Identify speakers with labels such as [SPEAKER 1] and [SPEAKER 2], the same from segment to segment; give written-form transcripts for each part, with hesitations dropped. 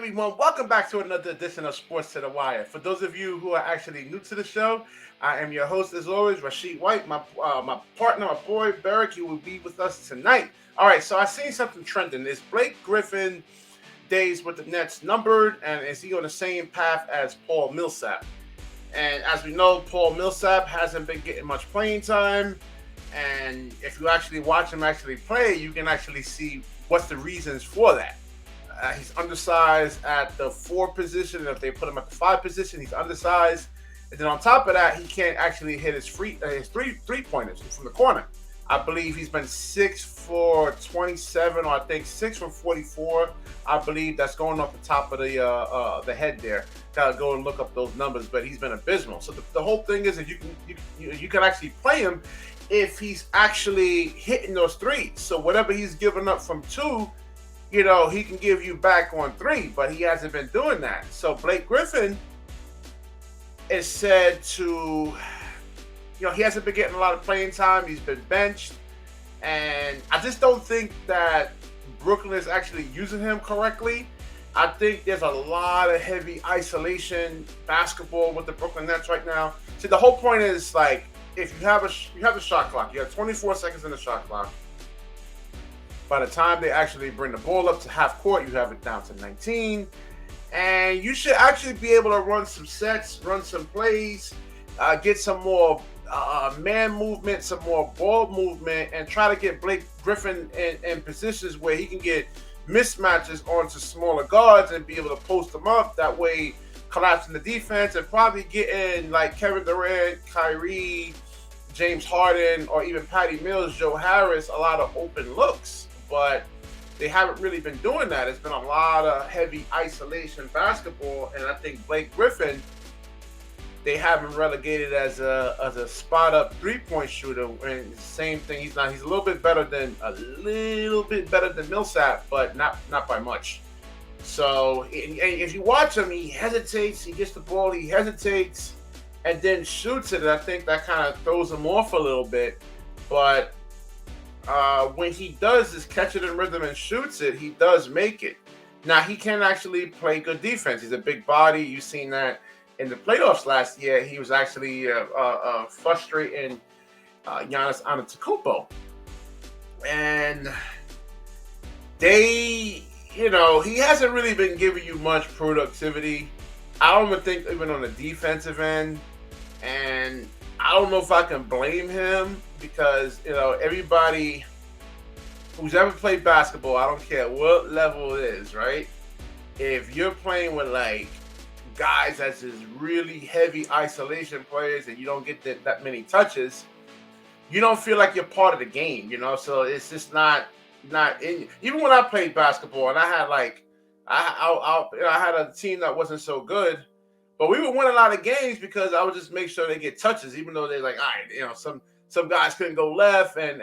[SPEAKER 1] everyone, welcome back to another edition of Sports to the Wire. For those of you who are actually new to the show, I am your host as always, Rashid White. My partner, my boy Barrick, he will be with us tonight. All right, so I seen something trending. Is Blake Griffin days with the Nets numbered, and is he on the same path as Paul Millsap? And as we know, Paul Millsap hasn't been getting much playing time. And if you actually watch him actually play, you can actually see what's the reasons for that. He's undersized at the 4 position. If they put him at the 5 position, he's undersized. And then on top of that, he can't actually hit his three-pointers from the corner. I believe he's been 6 for 27, or I think 6 for 44. I believe that's going off the top of the head there. Gotta go and look up those numbers, but he's been abysmal. So the whole thing is that you can actually play him if he's actually hitting those threes. So whatever he's giving up from 2, he can give you back on 3, but he hasn't been doing that. So Blake Griffin is said to, he hasn't been getting a lot of playing time. He's been benched. And I just don't think that Brooklyn is actually using him correctly. I think there's a lot of heavy isolation basketball with the Brooklyn Nets right now. See, the whole point is, like, if you have a shot clock, you have 24 seconds in the shot clock. By the time they actually bring the ball up to half court, you have it down to 19. And you should actually be able to run some sets, run some plays, get some more man movement, some more ball movement, and try to get Blake Griffin in positions where he can get mismatches onto smaller guards and be able to post them up. That way, collapsing the defense and probably getting like Kevin Durant, Kyrie, James Harden, or even Patty Mills, Joe Harris, a lot of open looks. But they haven't really been doing that. It's been a lot of heavy isolation basketball, and I think Blake Griffin, they have him relegated as a spot up 3-point shooter. And same thing, he's a little bit better than Millsap, but not by much. So if you watch him, he hesitates, he gets the ball, he hesitates, and then shoots it. And I think that kind of throws him off a little bit. But when he does is catch it in rhythm and shoots it, he does make it. Now, he can actually play good defense. He's a big body. You've seen that in the playoffs last year. He was actually frustrating Giannis Antetokounmpo. And he hasn't really been giving you much productivity. I don't even think even on the defensive end. And I don't know if I can blame him because, everybody who's ever played basketball, I don't care what level it is, right? If you're playing with, like, guys that's just really heavy isolation players and you don't get that many touches, you don't feel like you're part of the game, So it's just not in you. Even when I played basketball and I had, like, I had a team that wasn't so good, but we would win a lot of games because I would just make sure they get touches, even though they're like, all right, some guys couldn't go left, and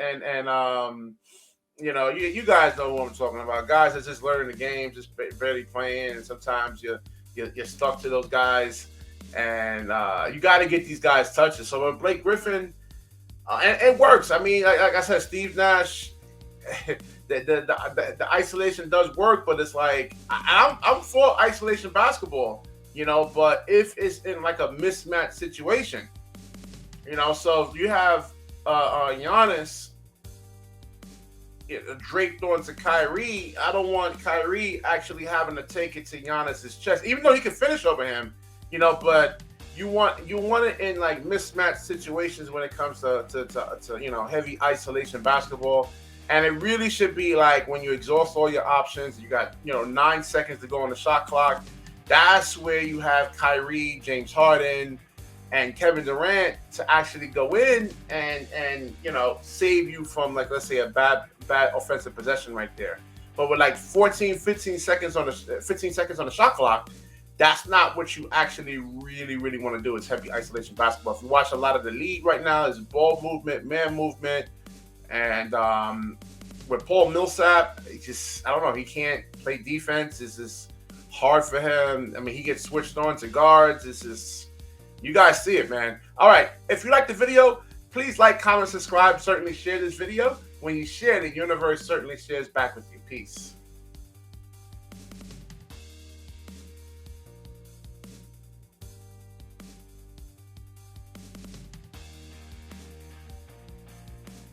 [SPEAKER 1] you guys know what I'm talking about. Guys that's just learning the game, just barely playing, and sometimes you're stuck to those guys, and you got to get these guys touches. So when Blake Griffin, and it works. I mean, like I said, Steve Nash, the isolation does work, but it's like I'm for isolation basketball. But if it's in like a mismatch situation, so if you have Giannis draped onto Kyrie, I don't want Kyrie actually having to take it to Giannis's chest, even though he can finish over him, but you want it in like mismatch situations when it comes to heavy isolation basketball. And it really should be like when you exhaust all your options, you got 9 seconds to go on the shot clock. That's where you have Kyrie, James Harden, and Kevin Durant to actually go in and save you from, like, let's say a bad offensive possession right there. But with like 15 seconds on the shot clock, that's not what you actually really want to do. It's heavy isolation basketball. If you watch a lot of the league right now, it's ball movement, man movement, and with Paul Millsap, I don't know, he can't play defense. It's just hard for him. I mean, he gets switched on to guards. It's just, you guys see it, man. All right, if you like the video, please like, comment, subscribe, certainly share this video. When you share, the universe certainly shares back with you. Peace.